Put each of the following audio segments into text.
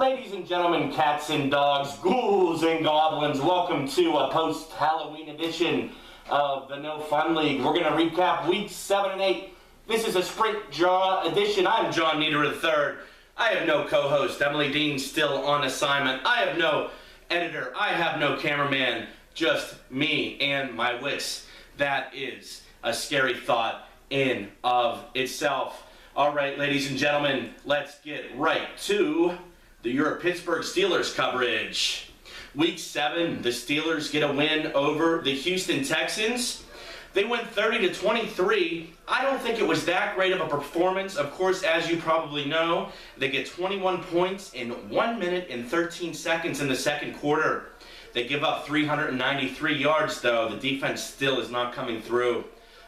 Ladies and gentlemen, cats and dogs, ghouls and goblins, welcome to a post-Halloween edition of the No Fun League. We're going to recap weeks 7 and 8. This is a sprint draw edition. I'm John Nieder III. I have no co-host. Emily Dean's still on assignment. I have no editor. I have no cameraman. Just me and my wits. That is a scary thought in of itself. All right, ladies and gentlemen, let's get right to your Pittsburgh Steelers coverage. Week 7, the Steelers get a win over the Houston Texans. They win 30-23. I don't think it was that great of a performance. Of course, as you probably know, they get 21 points in 1 minute and 13 seconds in the second quarter. They give up 393 yards, though. The defense still is not coming through.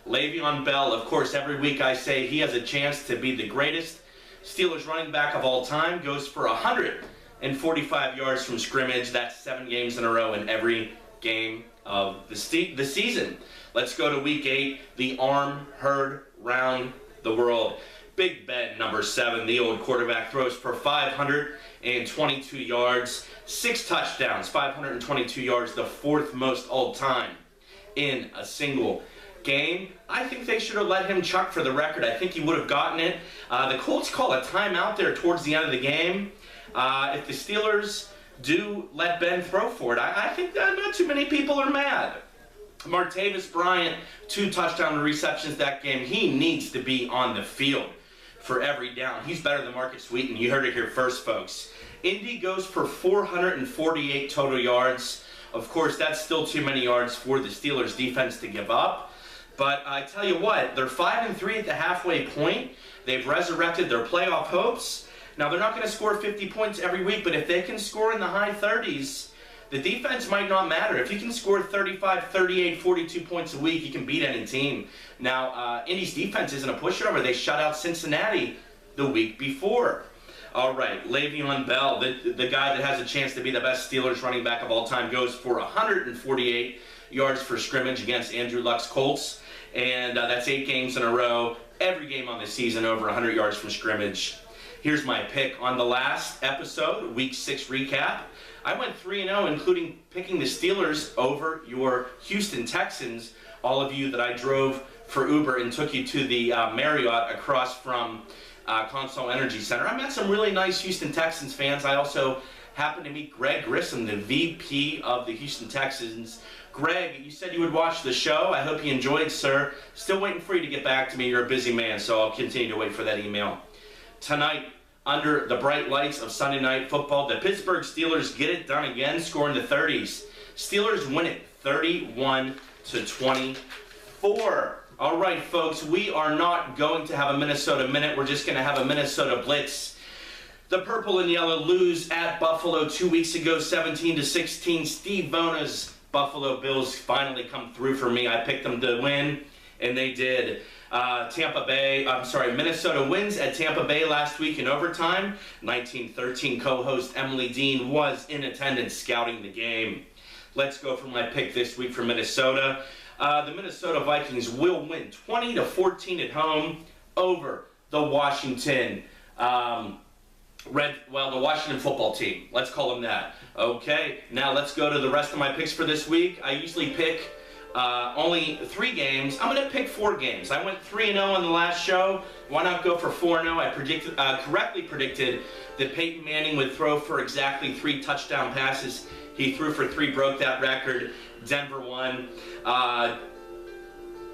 Le'Veon Bell, of course, every week I say he has a chance to be the greatest Steelers running back of all time, goes for 145 yards from scrimmage. That's 7 games in a row in every game of the season. Let's go to week 8, the arm heard round the world. Big Ben, number 7, the old quarterback, throws for 522 yards, 6 touchdowns, 522 yards, the 4th most all time in a single game. I think they should have let him chuck for the record. I think he would have gotten it. The Colts call a timeout there towards the end of the game. If the Steelers do let Ben throw for it, I think that not too many people are mad. Martavis Bryant, 2 touchdown receptions that game. He needs to be on the field for every down. He's better than Marcus Sweeten. You heard it here first, folks. Indy goes for 448 total yards. Of course, that's still too many yards for the Steelers defense to give up. But I tell you what, they're 5-3 at the halfway point. They've resurrected their playoff hopes. Now, they're not going to score 50 points every week, but if they can score in the high 30s, the defense might not matter. If you can score 35, 38, 42 points a week, you can beat any team. Now, Indy's defense isn't a pushover. They shut out Cincinnati the week before. All right, Le'Veon Bell, the guy that has a chance to be the best Steelers running back of all time, goes for 148 yards for scrimmage against Andrew Luck's Colts. And that's 8 games in a row. Every game on the season over 100 yards from scrimmage. Here's my pick on the last episode, Week 6 recap. I went 3-0, including picking the Steelers over your Houston Texans. All of you that I drove for Uber and took you to the Marriott across from Consol Energy Center. I met some really nice Houston Texans fans. I also happened to meet Greg Grissom, the VP of the Houston Texans. Greg, you said you would watch the show. I hope you enjoyed, sir. Still waiting for you to get back to me. You're a busy man, so I'll continue to wait for that email. Tonight, under the bright lights of Sunday Night Football, the Pittsburgh Steelers get it done again, scoring the 30s. Steelers win it 31-24. All right, folks, we are not going to have a Minnesota Minute. We're just going to have a Minnesota Blitz. The Purple and Yellow lose at Buffalo 2 weeks ago, 17-16. Steve Bona's Buffalo Bills finally come through for me. I picked them to win, and they did. Minnesota wins at Tampa Bay last week in overtime. 1913 co-host Emily Dean was in attendance scouting the game. Let's go for my pick this week for Minnesota. The Minnesota Vikings will win 20-14 at home over the Washington the Washington football team. Let's call them that. Okay, now let's go to the rest of my picks for this week. I usually pick only 3 games. I'm going to pick 4 games. I went 3-0 on the last show. Why not go for 4-0? I correctly predicted that Peyton Manning would throw for exactly 3 touchdown passes. He threw for 3, broke that record. Denver won.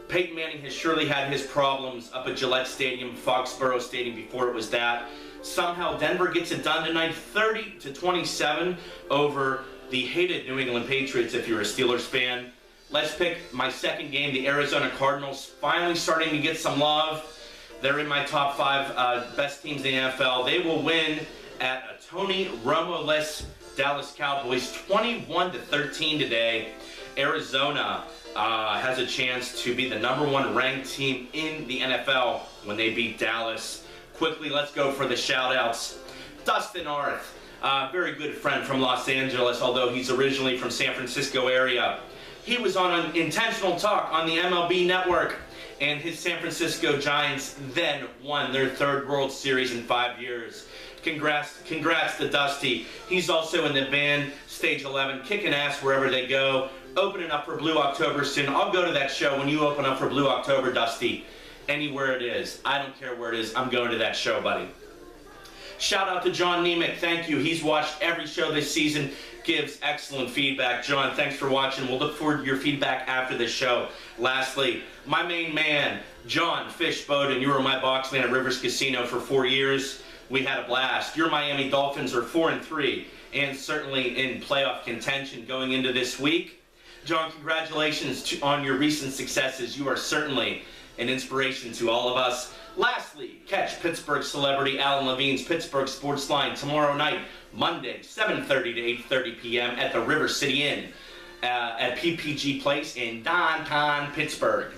Peyton Manning has surely had his problems up at Gillette Stadium, Foxborough Stadium before it was that. Somehow Denver gets it done tonight, 30-27 over the hated New England Patriots if you're a Steelers fan. Let's pick my second game, the Arizona Cardinals, finally starting to get some love. They're in my top 5 best teams in the NFL. They will win at a Tony Romo-less Dallas Cowboys, 21-13 today. Arizona has a chance to be the #1 ranked team in the NFL when they beat Dallas. Quickly, let's go for the shout-outs. Dustin Arth, very good friend from Los Angeles, although he's originally from San Francisco area. He was on an intentional talk on the MLB Network, and his San Francisco Giants then won their 3rd World Series in 5 years. Congrats to Dusty. He's also in the band Stage 11, kicking ass wherever they go. Opening up for Blue October soon. I'll go to that show when you open up for Blue October, Dusty. Anywhere it is. I don't care where it is. I'm going to that show, buddy. Shout out to John Nemec. Thank you. He's watched every show this season. Gives excellent feedback. John, thanks for watching. We'll look forward to your feedback after the show. Lastly, my main man, John Fish Bowden. You were my box man at Rivers Casino for 4 years. We had a blast. Your Miami Dolphins are 4-3 and certainly in playoff contention going into this week. John, congratulations on your recent successes. You are certainly an inspiration to all of us. Lastly, catch Pittsburgh celebrity Alan Levine's Pittsburgh Sports Line tomorrow night, Monday, 7:30 to 8:30 p.m. at the River City Inn at PPG Place in downtown Pittsburgh.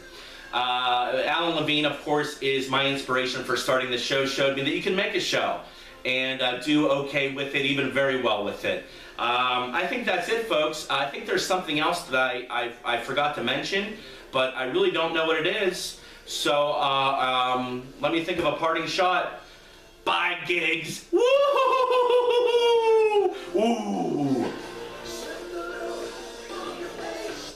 Alan Levine, of course, is my inspiration for starting the show. Showed me that you can make a show and do okay with it, even very well with it. I think that's it, folks. I think there's something else that I forgot to mention, but I really don't know what it is. So let me think of a parting shot. Bye, gigs. Woo!